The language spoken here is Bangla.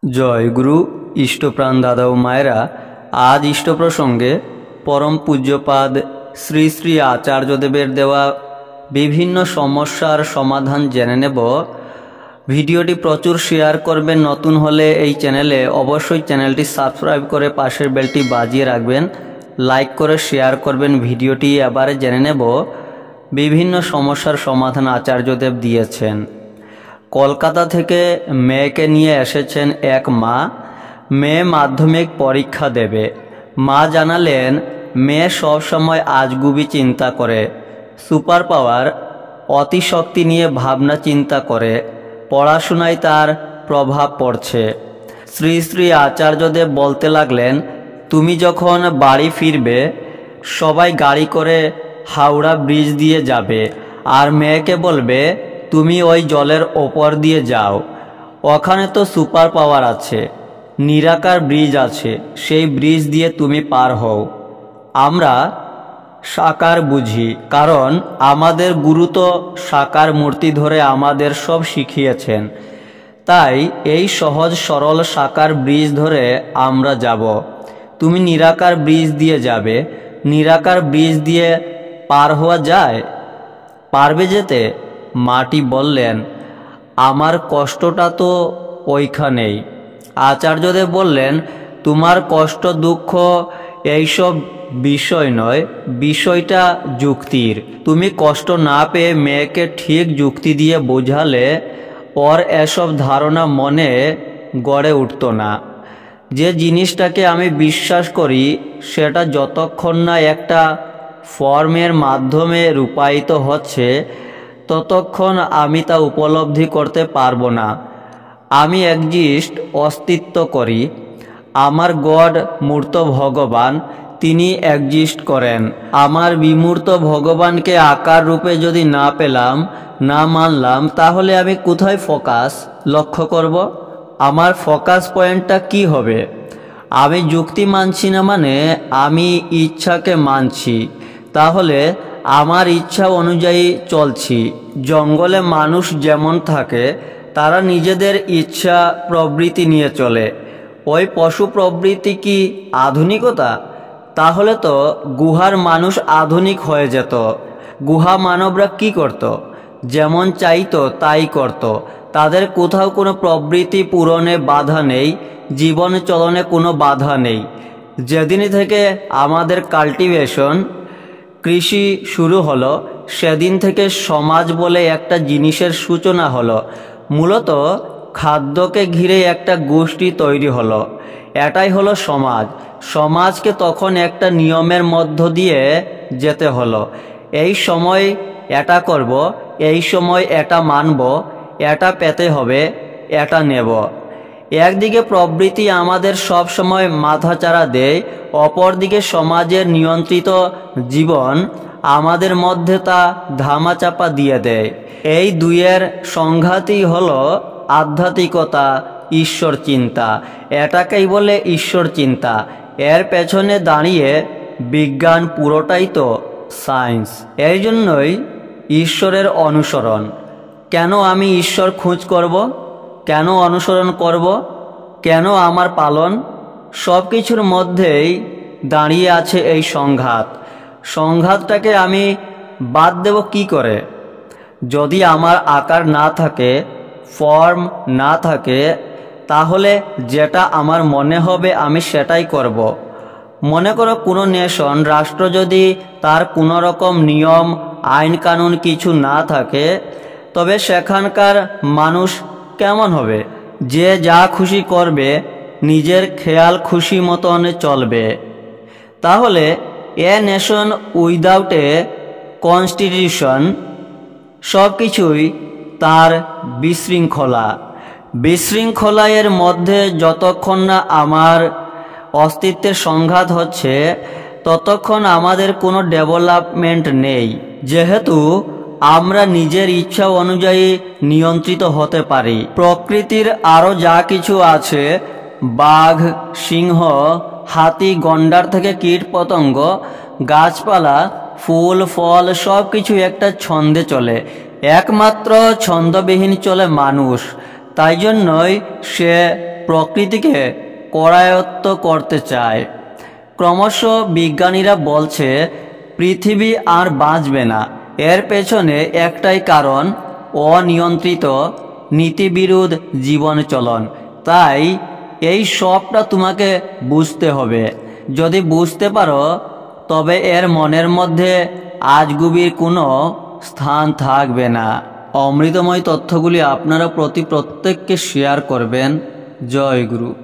জয় গুরু ইষ্টপ্রাণ দাদা ও মায়েরা, আজ ইষ্ট প্রসঙ্গে পরম পূজ্যপাদ শ্রী শ্রী আচার্যদেবের দেওয়া বিভিন্ন সমস্যার সমাধান জেনে নেব। ভিডিওটি প্রচুর শেয়ার করবেন। নতুন হলে এই চ্যানেলে অবশ্যই চ্যানেলটি সাবস্ক্রাইব করে পাশের বেলটি বাজিয়ে রাখবেন, লাইক করে শেয়ার করবেন। ভিডিওটি এবারে জেনে নেব বিভিন্ন সমস্যার সমাধান আচার্যদেব দিয়েছেন। কলকাতা থেকে মেয়েকে নিয়ে এসেছেন এক মা। মেয়ে মাধ্যমিক পরীক্ষা দেবে। মা জানালেন মেয়ে সবসময় আজগুবি চিন্তা করে, সুপার পাওয়ার অতিশক্তি নিয়ে ভাবনা চিন্তা করে, পড়াশোনায় তার প্রভাব পড়ছে। শ্রী শ্রী আচার্যদেব বলতে লাগলেন, তুমি যখন বাড়ি ফিরবে সবাই গাড়ি করে হাওড়া ব্রিজ দিয়ে যাবে, আর মেয়েকে বলবে তুমি ওই জলের ওপর দিয়ে যাও, ওখানে তো সুপার পাওয়ার আছে, নিরাকার ব্রিজ আছে, সেই ব্রিজ দিয়ে তুমি পার হও। আমরা সাকার বুঝি, কারণ আমাদের গুরু তো সাকার মূর্তি ধরে আমাদের সব শিখিয়েছেন। তাই এই সহজ সরল সাকার ব্রিজ ধরে আমরা যাব। তুমি নিরাকার ব্রিজ দিয়ে যাবে। নিরাকার ব্রিজ দিয়ে পার হওয়া যায়? পারবে যেতে? মাটি বললেন, আমার কষ্টটা তো ওইখানেই। আচার্যদেব বললেন, তোমার কষ্ট দুঃখ এইসব বিষয় নয়, বিষয়টা যুক্তির। তুমি কষ্ট না পেয়ে মেয়েকে ঠিক যুক্তি দিয়ে বোঝালে ওর এসব ধারণা মনে গড়ে উঠত না। যে জিনিসটাকে আমি বিশ্বাস করি সেটা যতক্ষণ না একটা ফর্মের মাধ্যমে রূপায়িত হচ্ছে ততক্ষণ আমি তা উপলব্ধি করতে পারবো না। আমি একজিস্ট, অস্তিত্ব করি। আমার গড মূর্ত ভগবান, তিনি একজিস্ট করেন। আমার বিমূর্ত ভগবানকে আকার রূপে যদি না পেলাম, না মানলাম, তাহলে আমি কোথায় ফোকাস লক্ষ্য করব? আমার ফোকাস পয়েন্টটা কি হবে? আমি যুক্তি মানছি না মানে আমি ইচ্ছাকে মানছি। তাহলে আমার ইচ্ছা অনুযায়ী চলছি। জঙ্গলে মানুষ যেমন থাকে, তারা নিজেদের ইচ্ছা প্রবৃত্তি নিয়ে চলে। ওই পশু প্রবৃত্তি কি আধুনিকতা? তাহলে তো গুহার মানুষ আধুনিক হয়ে যেত। গুহা মানবরা কি করত? যেমন চাইতো তাই করত। তাদের কোথাও কোনো প্রবৃত্তি পূরণে বাধা নেই, জীবন চলনে কোনো বাধা নেই। যেদিন থেকে আমাদের কাল্টিভেশন, কৃষি শুরু হলো, সেদিন থেকে সমাজ বলে একটা জিনিসের সূচনা হলো। মূলত খাদ্যকে ঘিরে একটা গোষ্ঠী তৈরি হলো। এটাই হলো সমাজ। সমাজকে তখন একটা নিয়মের মধ্য দিয়ে যেতে হলো। এই সময় এটা করব, এই সময় এটা মানব, এটা পেতে হবে, এটা নেব। একদিকে প্রবৃত্তি আমাদের সব সময় মাথাচাড়া দেয়, অপরদিকে সমাজের নিয়ন্ত্রিত জীবন আমাদের মধ্যে তা ধামাচাপা দিয়ে দেয়। এই দুইয়ের সংঘাতই হলো আধ্যাত্মিকতা, ঈশ্বর চিন্তা। এটাকেই বলে ঈশ্বর চিন্তা। এর পেছনে দাঁড়িয়ে বিজ্ঞান, পুরোটাই তো সায়েন্স। এই জন্যই ঈশ্বরের অনুসরণ। কেন আমি ঈশ্বর খোঁজ করব? কেন অনুসরণ করব? কেন আমার পালন? সব কিছুর মধ্যেই দাঁড়িয়ে আছে এই সংঘাত। সংঘাতটাকে আমি বাদ দেব কি করে? যদি আমার আকার না থাকে, ফর্ম না থাকে, তাহলে যেটা আমার মনে হবে আমি সেটাই করব। মনে করো কোনো নেশন, রাষ্ট্র যদি তার কোনো রকম নিয়ম আইন কানুন কিছু না থাকে, তবে সেখানকার মানুষ কেমন হবে? যে যা খুশি করবে, নিজের খেয়াল খুশি মতন চলবে। তাহলে a nation without a constitution, সব কিছুই তার বিশৃঙ্খলা। বিশৃঙ্খলা এর মধ্যে যতক্ষণ না আমার অস্তিত্বের সংঘাত হচ্ছে ততক্ষণ আমাদের কোনো ডেভেলপমেন্ট নেই। যেহেতু আমরা নিজের ইচ্ছা অনুযায়ী নিয়ন্ত্রিত হতে পারি। প্রকৃতির আরও যা কিছু আছে, বাঘ, সিংহ, হাতি, গন্ডার থেকে কীট পতঙ্গ, গাছপালা, ফুল ফল, সব কিছু একটা ছন্দে চলে। একমাত্র ছন্দবিহীন চলে মানুষ। তাই জন্যই সে প্রকৃতিকে করায়ত্ত করতে চায়। ক্রমশ বিজ্ঞানীরা বলছে পৃথিবী আর বাঁচবে না। এর পেছনে একটাই কারণ, অনিয়ন্ত্রিত নীতিবিরুদ্ধ জীবনচলন। তাই এই সবটা তোমাকে বুঝতে হবে। যদি বুঝতে পারো তবে এর মনের মধ্যে আজগুবির কোনো স্থান থাকবে না। অমৃতময় তথ্যগুলি আপনারা প্রত্যেককে শেয়ার করবেন। জয় গুরু।